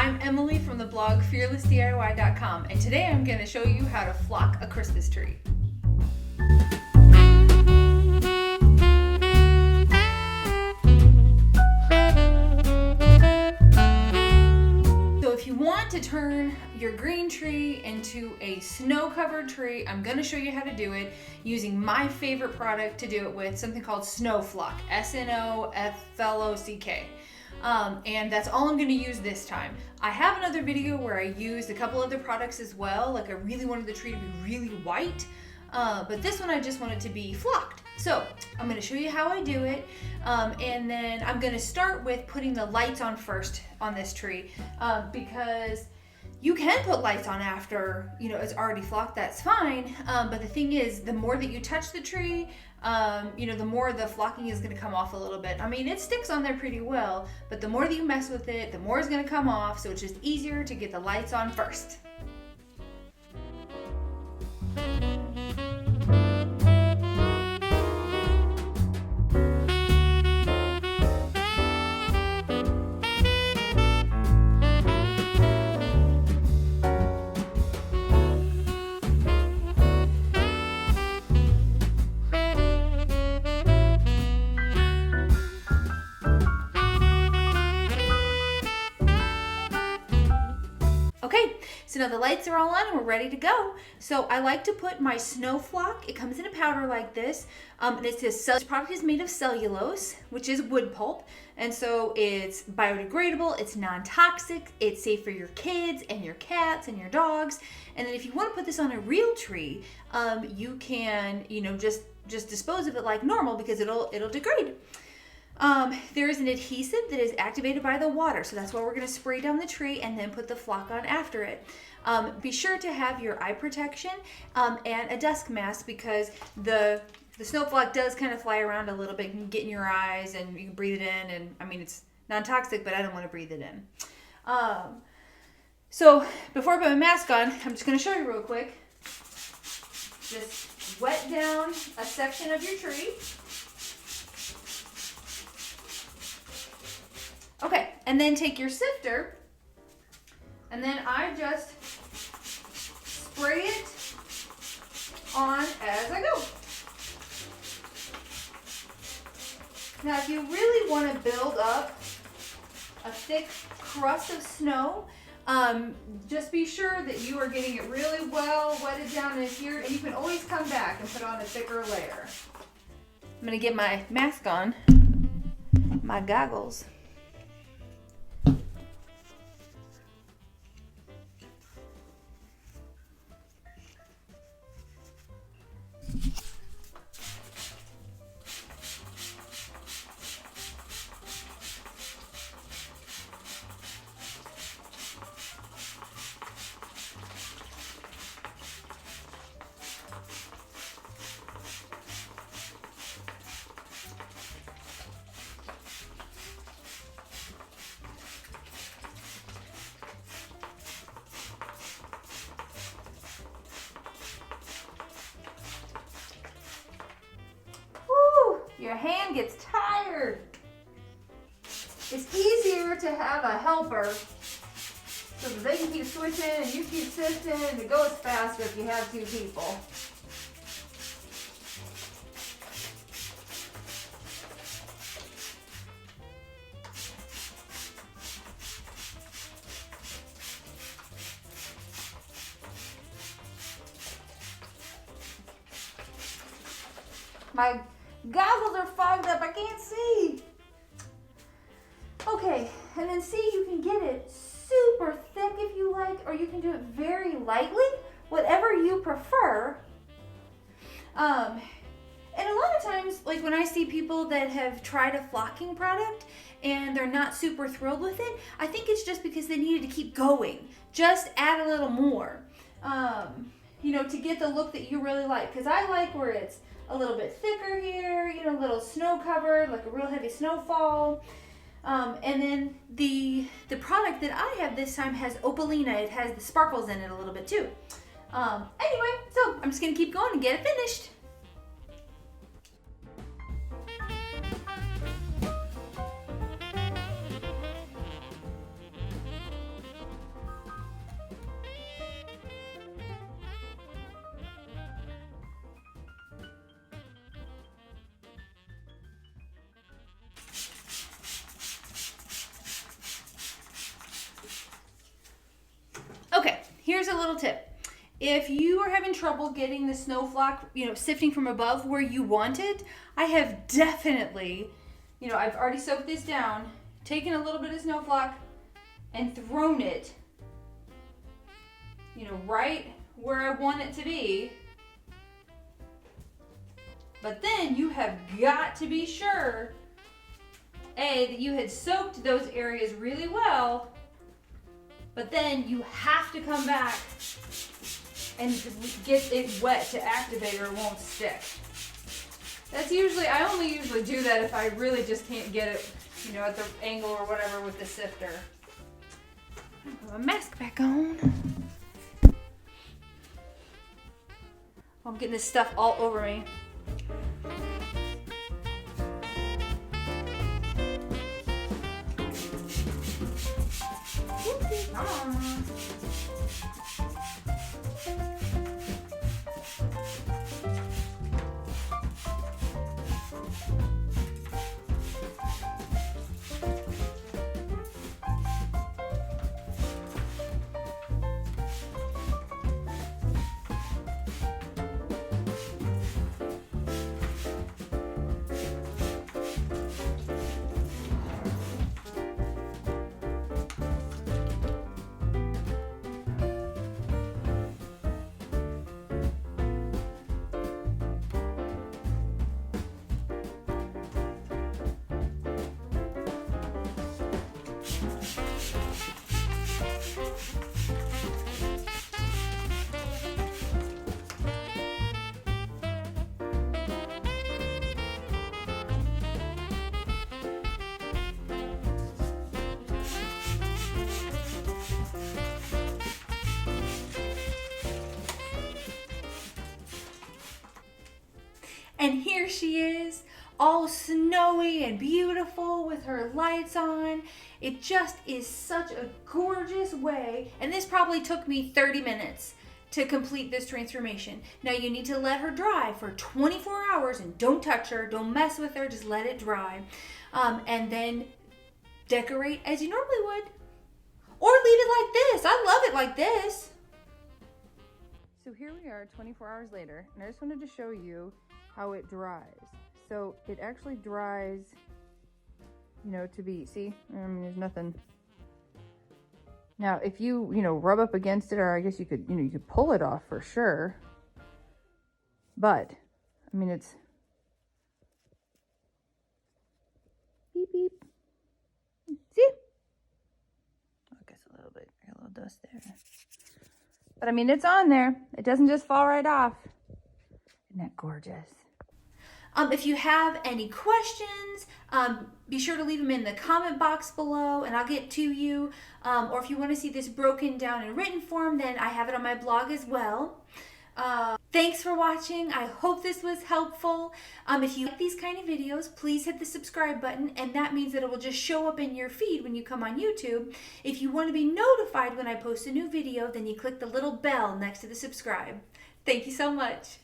I'm Emily from the blog fearlessdiy.com, and today I'm going to show you how to flock a Christmas tree. So if you want to turn your green tree into a snow-covered tree, I'm going to show you how to do it using my favorite product to do it with, something called Snoflock, Snoflock. And that's all I'm going to use this time. I have another video where I used a couple other products as well, like I really wanted the tree to be really white, but this one I just want it to be flocked. So I'm going to show you how I do it, and then I'm going to start with putting the lights on first on this tree, because you can put lights on after, it's already flocked, that's fine, but the thing is, the more that you touch the tree, the more the flocking is going to come off a little bit. I mean, it sticks on there pretty well, but the more that you mess with it, the more it's going to come off, so it's just easier to get the lights on first. Okay, so now the lights are all on and we're ready to go. So I like to put my Snoflock. It comes in a powder like this, and this product is made of cellulose, which is wood pulp, and so it's biodegradable, it's non-toxic, it's safe for your kids and your cats and your dogs. And then if you want to put this on a real tree, you can, just dispose of it like normal because it'll degrade. There is an adhesive that is activated by the water, so that's why we're going to spray down the tree and then put the flock on after it. Be sure to have your eye protection and a dust mask, because the snowflock does kind of fly around a little bit and get in your eyes, and you can breathe it in, and I mean, it's non-toxic, but I don't want to breathe it in. So before I put my mask on, I'm just going to show you real quick. Just wet down a section of your tree. Okay, and then take your sifter, and then I just spray it on as I go. Now, if you really want to build up a thick crust of snow, just be sure that you are getting it really well wetted down in here, and you can always come back and put on a thicker layer. I'm going to get my mask on, my goggles. Your hand gets tired. It's easier to have a helper so that they can keep switching and you keep sifting, and it goes faster if you have two people. My goggles are fogged up, I can't see. Okay, and then see, you can get it super thick if you like, or you can do it very lightly, whatever you prefer. And a lot of times, like when I see people that have tried a flocking product and they're not super thrilled with it, I think it's just because they needed to keep going. Just add a little more, to get the look that you really like. Because I like where it's a little bit thicker here, a little snow covered, like a real heavy snowfall. And then the product that I have this time has opalina. It has the sparkles in it a little bit too. Anyway, so I'm just gonna keep going and get it finished. here's a little tip. If you are having trouble getting the Snoflock, sifting from above where you want it, I have definitely, I've already soaked this down, taken a little bit of Snoflock and thrown it, right where I want it to be. But then you have got to be sure, that you had soaked those areas really well, but then you have to come back and get it wet to activate or it won't stick. I only usually do that if I really just can't get it, at the angle or whatever with the sifter. Put my mask back on. I'm getting this stuff all over me. Come on. And here she is, all snowy and beautiful with her lights on. It just is such a gorgeous way. And this probably took me 30 minutes to complete this transformation. Now you need to let her dry for 24 hours and don't touch her, don't mess with her, just let it dry. And then decorate as you normally would. Or leave it like this. I love it like this. So here we are 24 hours later, and I just wanted to show you how it dries. So it actually dries, to be, see, there's nothing. Now, if you, rub up against it, or I guess you could, you could pull it off for sure. But, it's, beep, beep. See? I guess a little bit, a little dust there. But it's on there. It doesn't just fall right off. Isn't that gorgeous? If you have any questions, be sure to leave them in the comment box below and I'll get to you. Or if you want to see this broken down in written form, then I have it on my blog as well. Thanks for watching. I hope this was helpful. If you like these kind of videos, please hit the subscribe button, and that means that it will just show up in your feed when you come on YouTube. If you want to be notified when I post a new video, then you click the little bell next to the subscribe. Thank you so much.